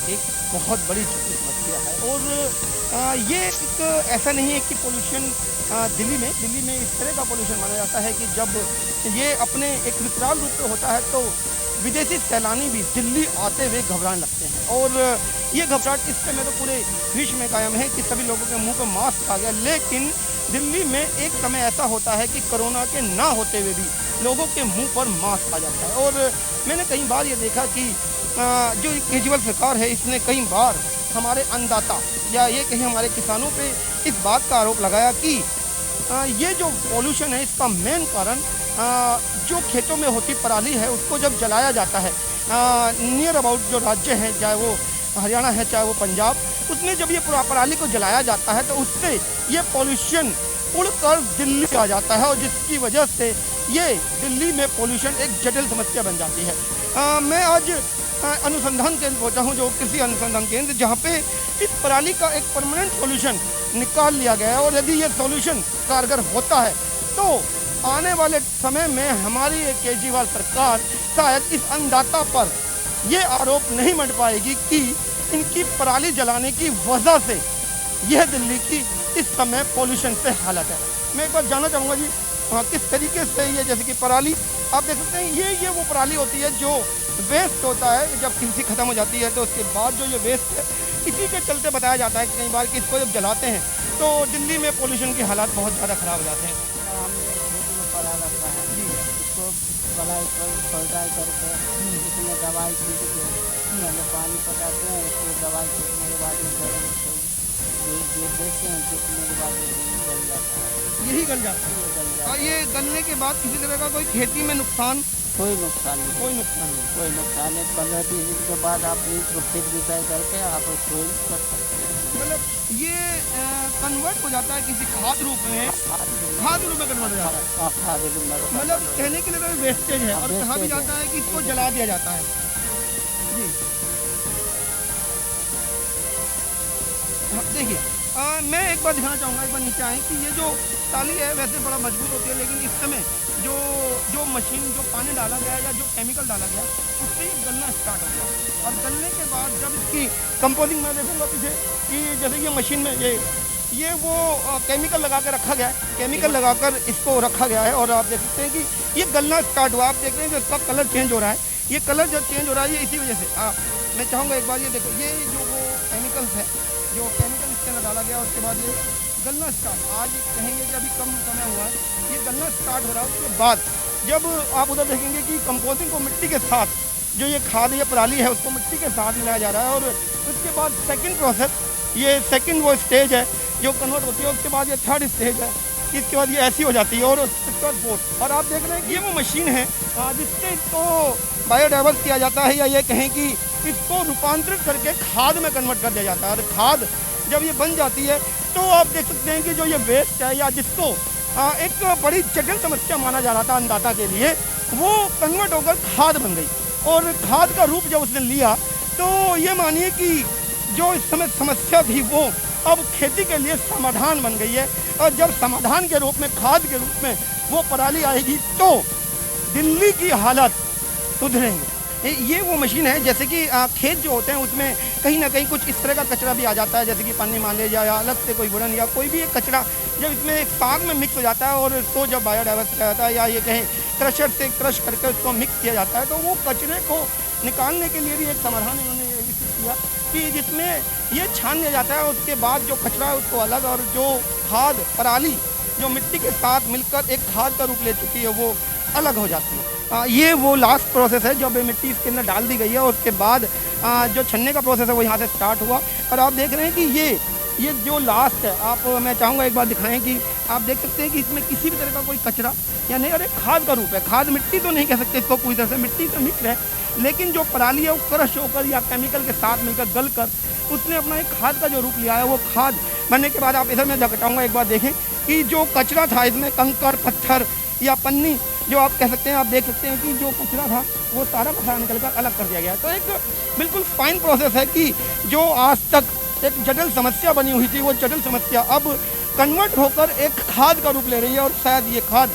एक बहुत बड़ी जटिल समस्या है। और ये एक ऐसा नहीं है कि पोल्यूशन दिल्ली में इस तरह का पोल्यूशन माना जाता है कि जब ये अपने एक विकराल रूप में होता है तो विदेशी सैलानी भी दिल्ली आते हुए घबराने लगते हैं। और ये घबराहट इस समय तो पूरे विश्व में कायम है कि सभी लोगों के मुंह पर मास्क आ गया। लेकिन दिल्ली में एक समय ऐसा होता है कि कोरोना के ना होते हुए भी लोगों के मुंह पर मास्क आ जाता है। और मैंने कई बार ये देखा कि जो केजरीवाल सरकार है इसने कई बार हमारे अन्नदाता या ये कहीं हमारे किसानों पे इस बात का आरोप लगाया कि ये जो पॉल्यूशन है इसका मेन कारण जो खेतों में होती पराली है उसको जब जलाया जाता है नियर अबाउट जो राज्य हैं चाहे वो हरियाणा है चाहे वो पंजाब, उसमें जब ये पराली को जलाया जाता है तो उससे ये पॉल्यूशन उड़कर दिल्ली आ जाता है और जिसकी वजह से ये दिल्ली में पॉल्यूशन एक जटिल समस्या बन जाती है। मैं आज अनुसंधान केंद्र पहुंचा हूं जो कृषि अनुसंधान केंद्र, जहां पे इस पराली का एक परमानेंट सॉल्यूशन निकाल लिया गया है। और यदि ये सॉल्यूशन कारगर होता है तो आने वाले समय में हमारी केजरीवाल सरकार शायद इस अन्नदाता पर ये आरोप नहीं मंड पाएगी कि इनकी पराली जलाने की वजह से यह दिल्ली की इस समय पॉल्यूशन से हालत है। मैं एक बार जानना चाहूँगा जी किस तरीके से ये जैसे कि पराली आप देख सकते हैं ये वो पराली होती है जो वेस्ट होता है, जब कृषि खत्म हो जाती है तो उसके बाद जो ये वेस्ट है इसी के चलते बताया जाता है कि कई बार कि इसको जब जलाते हैं तो दिल्ली में पॉल्यूशन की हालात बहुत ज़्यादा ख़राब हो जाते हैं। पड़ा रहता है जी, उसको पलाई कर फर्टाई करके उसमें दवाई छीट के पहले पानी पटाते हैं, उसको दवाई छीटने के बाद देखते हैं छीटने के बाद गल जाता है, यही गल जाता है। और ये गलने के बाद किसी तरह का कोई खेती में नुकसान कोई नुकसान नहीं, कोई नुकसान नहीं। कोई नुकसान नहीं। 15-20 दिन के बाद आप इसको फिर डिसाइड करके आप उसको कर सकते हैं। मतलब ये कन्वर्ट हो जाता है किसी खाद रूप में, खाद रूप में कन्वर्ट हो जाता है। खाद रूप में मतलब कहने के लिए तो वेस्टेज है और कहा भी जाता है कि इसको जला दिया जाता है जी। देखिए मैं एक बार दिखाना चाहूँगा, एक बार नीचे आए कि ये जो टाली है वैसे बड़ा मजबूत होती है, लेकिन इस समय जो मशीन जो पानी डाला गया या जो केमिकल डाला गया उससे ही गलना स्टार्ट हो गया। और गलने के बाद जब इसकी कंपोजिंग मैं देखूँगा पीछे कि जैसे ये मशीन में ये वो केमिकल लगा कर रखा गया है, केमिकल लगाकर इसको रखा गया है। और आप देख सकते हैं कि ये गलना स्टार्ट हुआ। आप देख रहे हैं कि इसका कलर चेंज हो रहा है, ये कलर जब चेंज हो रहा है ये इसी वजह से मैं चाहूँगा एक बार ये देखो, ये जो वो केमिकल्स है जो केमिकल इसके अंदर डाला गया उसके बाद ये गलना स्टार्ट, आज कहेंगे कि अभी कम समय हुआ है ये गलना स्टार्ट हो रहा है। उसके बाद जब आप उधर देखेंगे कि कंपोजिंग को मिट्टी के साथ जो ये खाद या पराली है उसको मिट्टी के साथ मिलाया जा रहा है। और उसके बाद सेकंड प्रोसेस, ये सेकंड वो स्टेज है जो कन्वर्ट होती है। उसके बाद ये थर्ड स्टेज है, इसके बाद ये ऐसी हो जाती है और उसके बाद फोर्थ। और आप देख रहे हैं कि ये वो मशीन है जिससे इसको बायोडाइवर्स किया जाता है या ये कहें कि इसको रूपांतरित करके खाद में कन्वर्ट कर दिया जाता है। और खाद जब ये बन जाती है तो आप देख सकते हैं कि जो ये वेस्ट है या जिसको एक बड़ी जटिल समस्या माना जा रहा था अन्नदाता के लिए, वो कन्वर्ट होकर खाद बन गई। और खाद का रूप जब उसने लिया तो ये मानिए कि जो इस समय समस्या थी वो अब खेती के लिए समाधान बन गई है। और जब समाधान के रूप में खाद के रूप में वो पराली आएगी तो दिल्ली की हालत सुधरेंगे। ये वो मशीन है जैसे कि खेत जो होते हैं उसमें कहीं ना कहीं कुछ इस तरह का कचरा भी आ जाता है, जैसे कि पन्नी मान लीजिए या अलग से कोई वुडन या कोई भी एक कचरा जब इसमें एक साग में मिक्स हो जाता है और इसको जब बायोडाइवर्स किया जाता है या ये कहें क्रशर से क्रश करके उसको मिक्स किया जाता है तो वो कचरे को निकालने के लिए भी एक समाधान इन्होंने विकसित किया कि जिसमें ये छान लिया जाता है। उसके बाद जो कचरा है उसको अलग, और जो खाद पराली जो मिट्टी के साथ मिलकर एक खाद का रूप ले चुकी है वो अलग हो जाती है। ये वो लास्ट प्रोसेस है जब मिट्टी इसके अंदर डाल दी गई है और उसके बाद जो छन्ने का प्रोसेस है वो यहाँ से स्टार्ट हुआ। और आप देख रहे हैं कि ये जो लास्ट है मैं चाहूँगा एक बार दिखाएं कि आप देख सकते हैं कि इसमें किसी भी तरह का कोई कचरा या नहीं, अरे खाद का रूप है। खाद मिट्टी तो नहीं कह सकते इसको पूरी तरह से, मिट्टी से मिक्स है, लेकिन जो पराली है वो क्रश होकर या केमिकल के साथ मिलकर गल कर उसने अपना एक खाद का जो रूप लिया है। वो खाद बनने के बाद आप इधर मैं घटाऊँगा एक बार देखें कि जो कचरा था इसमें कंकर पत्थर या पन्नी जो आप कह सकते हैं, आप देख सकते हैं कि जो कचरा था वो सारा कचरा निकल कर अलग कर दिया गया। तो एक बिल्कुल फाइन प्रोसेस है कि जो आज तक एक जटिल समस्या बनी हुई थी वो जटिल समस्या अब कन्वर्ट होकर एक खाद का रूप ले रही है। और शायद ये खाद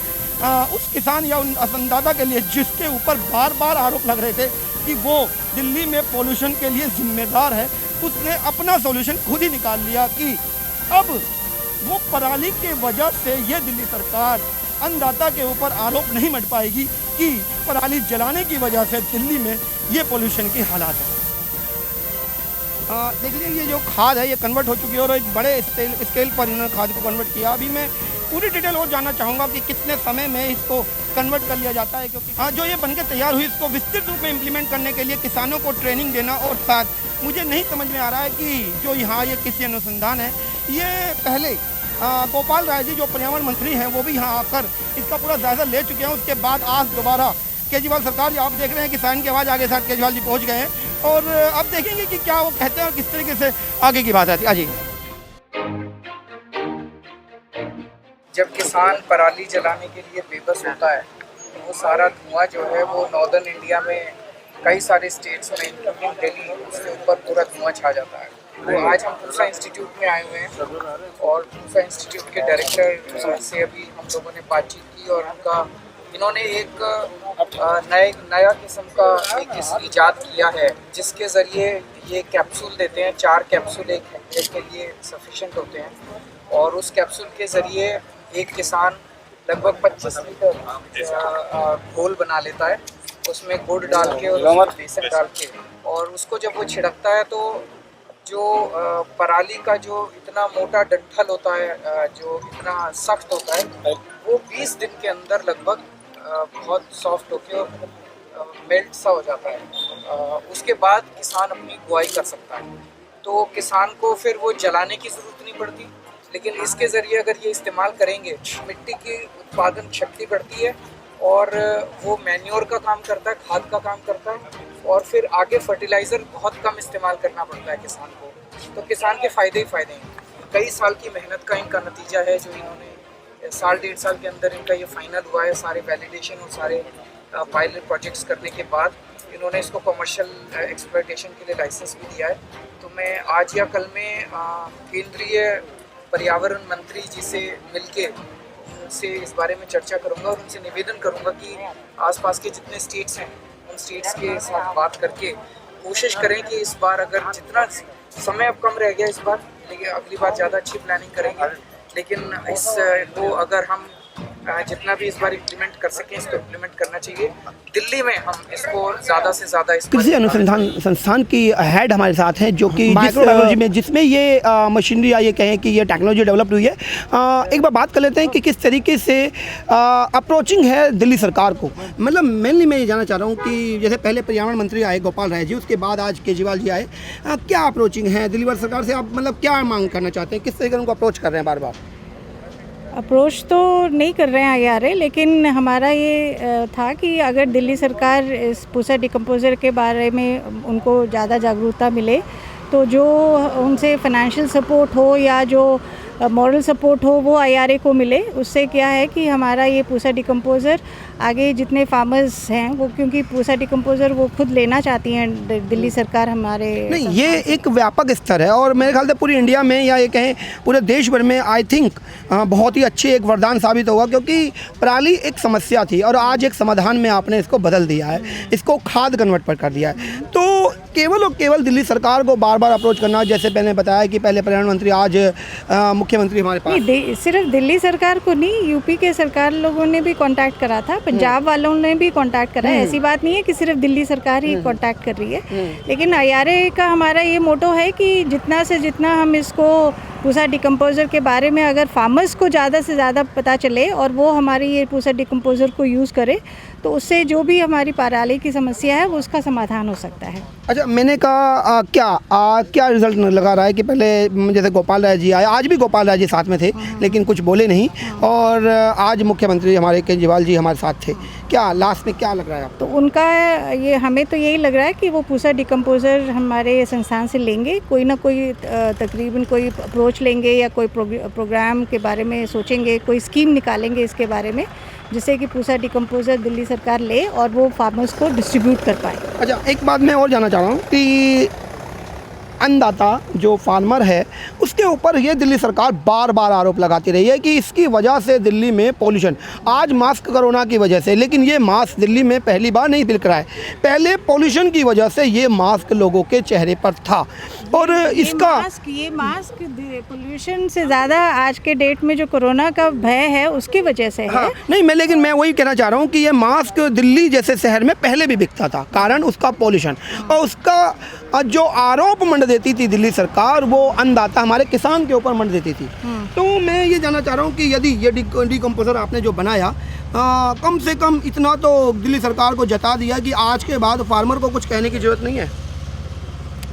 उस किसान या उन अन्नदाता के लिए जिसके ऊपर बार बार आरोप लग रहे थे कि वो दिल्ली में पोल्यूशन के लिए जिम्मेदार है, उसने अपना सॉल्यूशन खुद ही निकाल लिया कि अब वो पराली के वजह से ये दिल्ली सरकार अन्नदाता के ऊपर आरोप नहीं मढ़ पाएगी कि पराली जलाने की वजह से दिल्ली में ये पोल्यूशन की हालात है। देखिए ये जो खाद है ये कन्वर्ट हो चुकी है और एक बड़े स्केल पर इन्होंने खाद को कन्वर्ट किया। अभी मैं पूरी डिटेल और जानना चाहूँगा कि कितने समय में इसको कन्वर्ट कर लिया जाता है, क्योंकि जो ये बनके तैयार हुई इसको विस्तृत रूप में इम्प्लीमेंट करने के लिए किसानों को ट्रेनिंग देना, और साथ मुझे नहीं समझ में आ रहा है कि जो यहाँ ये कृषि अनुसंधान है, ये पहले गोपाल राय जी जो पर्यावरण मंत्री हैं वो भी यहाँ आकर इसका पूरा जायजा ले चुके हैं। उसके बाद आज दोबारा केजरीवाल सरकार, आप देख रहे हैं किसान की आवाज़ आगे साथ केजरीवाल जी पहुँच गए हैं और अब देखेंगे कि क्या वो कहते हैं और किस तरीके से आगे की बात आती है। अजी, जब किसान पराली जलाने के लिए बेबस होता है तो वो सारा धुआं जो है वो नॉर्दर्न इंडिया में कई सारे स्टेट्स में इंक्लूडिंग दिल्ली, उसके ऊपर पूरा धुआं छा जाता है। तो आज हम पूसा इंस्टीट्यूट में आए हुए हैं और पूसा इंस्टीट्यूट के डायरेक्टर से अभी हम लोगों ने बातचीत की और उनका इन्होंने एक नया किस्म का एक इजाद किया है जिसके ज़रिए ये कैप्सूल देते हैं। 4 कैप्सूल एक हेक्टेयर के लिए सफिशेंट होते हैं और उस कैप्सूल के ज़रिए एक किसान लगभग 25 लीटर घोल बना लेता है, उसमें गुड़ डाल के और उसमें बेसन डाल के, और उसको जब वो छिड़कता है तो जो पराली का जो इतना मोटा डंठल होता है, जो इतना सख्त होता है, वो 20 दिन के अंदर लगभग बहुत सॉफ्ट होके मेल्ट सा हो जाता है। उसके बाद किसान अपनी बुआई कर सकता है। तो किसान को फिर वो जलाने की ज़रूरत नहीं पड़ती, लेकिन इसके ज़रिए अगर ये इस्तेमाल करेंगे मिट्टी की उत्पादन शक्ति बढ़ती है और वो मैन्योर का काम करता है, खाद का काम करता है, और फिर आगे फर्टिलाइज़र बहुत कम इस्तेमाल करना पड़ता है किसान को। तो किसान के फ़ायदे ही फ़ायदे हैं। कई साल की मेहनत का इनका नतीजा है जो इन्होंने साल 1.5 साल के अंदर इनका ये फाइनल हुआ है। सारे वैलिडेशन और सारे पायलट प्रोजेक्ट्स करने के बाद इन्होंने इसको कमर्शियल एक्सप्लॉयटेशन के लिए लाइसेंस भी दिया है। तो मैं आज या कल में केंद्रीय पर्यावरण मंत्री जी से मिलके उनसे इस बारे में चर्चा करूंगा और उनसे निवेदन करूंगा कि आसपास के जितने स्टेट्स हैं उन स्टेट्स के साथ बात करके कोशिश करें कि इस बार अगर जितना समय अब कम रह गया इस बार, लेकिन अगली बार ज़्यादा अच्छी प्लानिंग करेंगे। लेकिन इसको अगर हम जितना भी इस बार इम्प्लीमेंट कर सकें इसको इम्प्लीमेंट करना चाहिए। दिल्ली में हम इसको ज़्यादा से ज़्यादा कृषि अनुसंधान संस्थान की हेड हमारे साथ हैं जो कि माइक्रोटेक्नोलॉजी में जिसमें ये मशीनरी या ये कहें कि ये टेक्नोलॉजी डेवलप हुई है। एक बार बात कर लेते हैं कि किस तरीके से अप्रोचिंग है दिल्ली सरकार को। मतलब मेनली मैं ये जानना चाह रहा हूँ कि जैसे पहले पर्यावरण मंत्री आए गोपाल राय जी, उसके बाद आज केजरीवाल जी आए, क्या अप्रोचिंग है दिल्ली सरकार से? आप मतलब क्या मांग करना चाहते हैं, किस तरीके से उनको अप्रोच कर रहे हैं? बार बार अप्रोच तो नहीं कर रहे हैं IRA, लेकिन हमारा ये था कि अगर दिल्ली सरकार इस पूसा डिकम्पोज़र के बारे में उनको ज़्यादा जागरूकता मिले तो जो उनसे फाइनेंशियल सपोर्ट हो या जो मॉरल सपोर्ट हो वो IRA को मिले। उससे क्या है कि हमारा ये पूसा डिकम्पोज़र आगे जितने फार्मर्स हैं वो, क्योंकि पूसा डिकम्पोज़र वो खुद लेना चाहती हैं दिल्ली सरकार हमारे नहीं, ये एक व्यापक स्तर है और मेरे ख्याल से पूरी इंडिया में या ये कहें पूरे देश भर में आई थिंक बहुत ही अच्छी एक वरदान साबित होगा, क्योंकि पराली एक समस्या थी और आज एक समाधान में आपने इसको बदल दिया है, इसको खाद कन्वर्ट पर कर दिया है। तो केवल और केवल दिल्ली सरकार को बार बार अप्रोच करना, जैसे मैंने बताया कि पहले प्रधानमंत्री आज मुख्यमंत्री हमारे पास नहीं, सिर्फ दिल्ली सरकार को नहीं, यूपी के सरकार लोगों ने भी कांटेक्ट करा था, पंजाब वालों ने भी कांटेक्ट करा है। ऐसी बात नहीं है कि सिर्फ दिल्ली सरकार ही कांटेक्ट कर रही है, लेकिन IRA का हमारा ये मोटो है कि जितना से जितना हम इसको पूसा डिकम्पोज़र के बारे में अगर फार्मर्स को ज़्यादा से ज़्यादा पता चले और वो हमारी ये पूसा डिकम्पोज़र को यूज़ करे तो उससे जो भी हमारी पराली की समस्या है वो उसका समाधान हो सकता है। अच्छा, मैंने कहा क्या रिजल्ट लगा रहा है कि पहले जैसे गोपाल राय जी आए, आज भी गोपाल राय जी साथ में थे लेकिन कुछ बोले नहीं, और आज मुख्यमंत्री हमारे केजरीवाल जी हमारे साथ थे, क्या लास्ट में क्या लग रहा है आपको? तो उनका ये हमें तो यही लग रहा है कि वो पूसा डिकम्पोज़र हमारे संस्थान से लेंगे, कोई ना कोई तकरीबन कोई अप्रोच लेंगे या कोई प्रोग्राम के बारे में सोचेंगे, कोई स्कीम निकालेंगे इसके बारे में जिससे कि पूसा डिकम्पोज़र दिल्ली सरकार ले और वो फार्मर्स को डिस्ट्रीब्यूट कर पाए। अच्छा, एक बात मैं और जानना चाह रहा हूँ कि अन्नदाता जो फार्मर है उसके ऊपर ये दिल्ली सरकार बार बार आरोप लगाती रही है कि इसकी वजह से दिल्ली में पोल्यूशन, आज मास्क कोरोना की वजह से, लेकिन ये मास्क दिल्ली में पहली बार नहीं बिक रहा है, पहले पोल्यूशन की वजह से ये मास्क लोगों के चेहरे पर था। और ये मास्क पोल्यूशन से ज़्यादा आज के डेट में जो कोरोना का भय है उसकी वजह से है। हाँ, नहीं लेकिन मैं वही कहना चाह रहा हूँ कि ये मास्क दिल्ली जैसे शहर में पहले भी बिकता था, कारण उसका पोल्यूशन और उसका जो आरोप मंड देती थी दिल्ली सरकार, वो अन्नदाता हमारे किसान के ऊपर मंड देती थी। तो मैं ये जानना चाह रहा हूँ कि यदि ये डिकम्पोजर आपने जो बनाया, कम से कम इतना तो दिल्ली सरकार को जता दिया कि आज के बाद फार्मर को कुछ कहने की ज़रूरत नहीं है।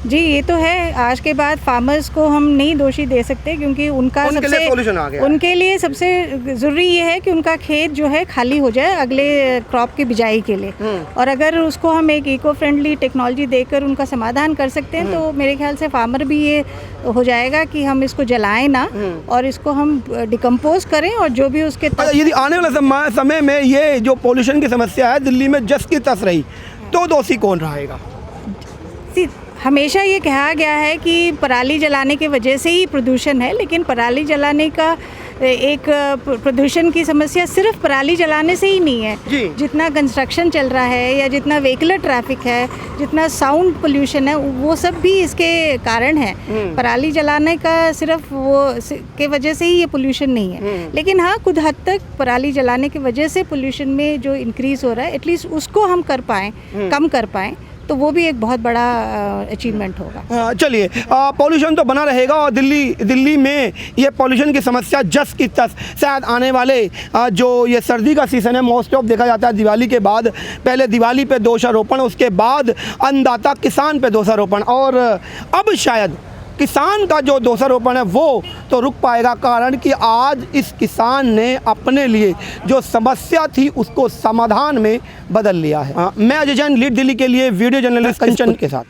जी, ये तो है, आज के बाद फार्मर्स को हम नहीं दोषी दे सकते, क्योंकि उनके लिए सबसे ज़रूरी ये है कि उनका खेत जो है खाली हो जाए अगले क्रॉप की बिजाई के लिए। और अगर उसको हम एक इको फ्रेंडली टेक्नोलॉजी देकर उनका समाधान कर सकते हैं तो मेरे ख्याल से फार्मर भी ये हो जाएगा कि हम इसको जलाएं ना और इसको हम डिकम्पोज करें, और जो भी उसके यदि आने वाले समय में ये जो पोल्यूशन की समस्या है दिल्ली में जस की तस रही तो दोषी कौन रहेगा? हमेशा ये कहा गया है कि पराली जलाने की वजह से ही प्रदूषण है, लेकिन पराली जलाने का एक प्रदूषण की समस्या सिर्फ पराली जलाने से ही नहीं है। जितना कंस्ट्रक्शन चल रहा है या जितना व्हीकलर ट्रैफिक है, जितना साउंड पोल्यूशन है, वो सब भी इसके कारण है। पराली जलाने का सिर्फ वो के वजह से ही ये पोल्यूशन नहीं है, लेकिन हाँ, कुछ हद तक पराली जलाने की वजह से पोल्यूशन में जो इंक्रीज़ हो रहा है, एटलीस्ट उसको हम कर पाएँ, कम कर पाएँ, तो वो भी एक बहुत बड़ा अचीवमेंट होगा। चलिए, पॉल्यूशन तो बना रहेगा और दिल्ली में ये पॉल्यूशन की समस्या जस की तस शायद आने वाले जो ये सर्दी का सीज़न है, मोस्ट ऑफ देखा जाता है दिवाली के बाद, पहले दिवाली पे दोषारोपण, उसके बाद अन्नदाता किसान पे दोषारोपण, और अब शायद किसान का जो दोषारोपण है वो तो रुक पाएगा, कारण कि आज इस किसान ने अपने लिए जो समस्या थी उसको समाधान में बदल लिया है। मैं अजय जैन, लीड दिल्ली के लिए वीडियो जर्नलिस्ट कंचन के साथ।